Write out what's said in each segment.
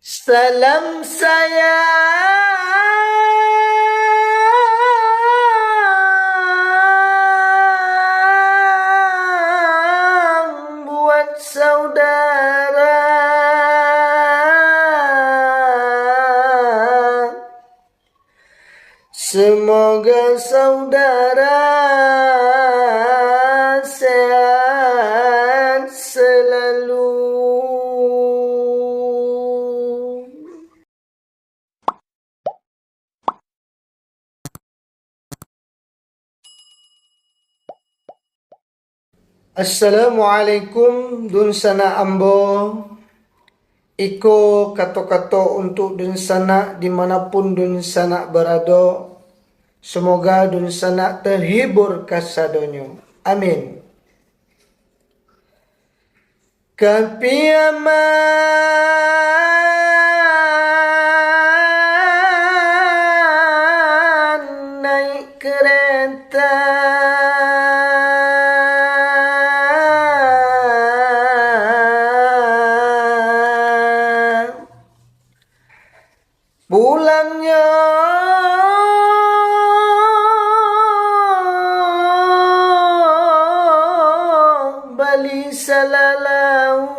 Salam sayang buat saudara. Semoga saudara sehat selalu. Assalamualaikum dun sana ambo. Iko kato-kato untuk dun sana dimanapun dun sana berada. Semoga dun sana terhibur kasadonyo. Amin. Kepiaman naik kereta. Pulangnya bali salalau.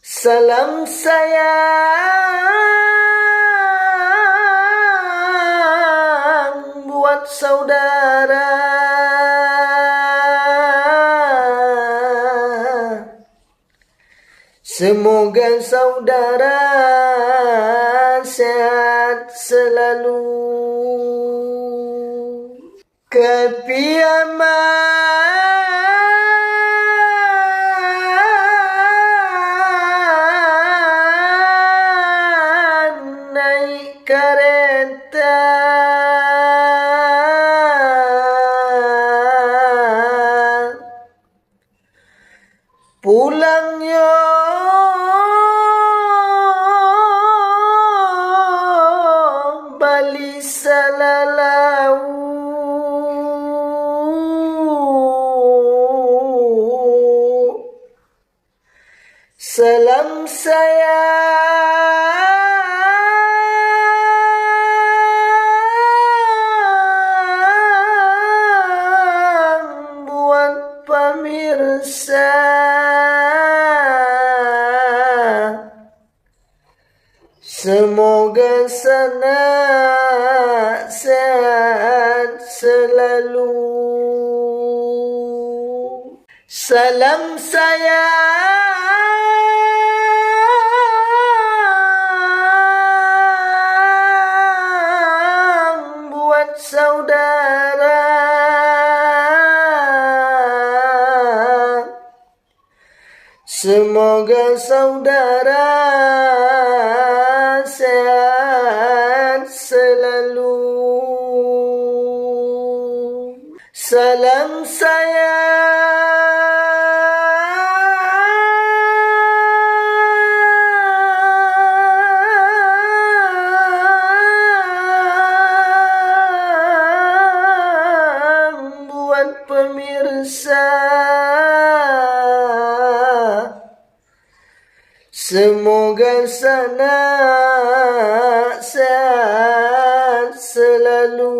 Salam sayang buat saudara. Semoga saudara sehat selalu. Kepiaman naik kereta. Pulangnya bali salalau. Salam sayang buat pemirsa. Semoga sana sehat selalu. Salam sayang buat saudara. Semoga saudara sehat selalu. Salam sayang buat pemirsa. Semoga sana sehat selalu.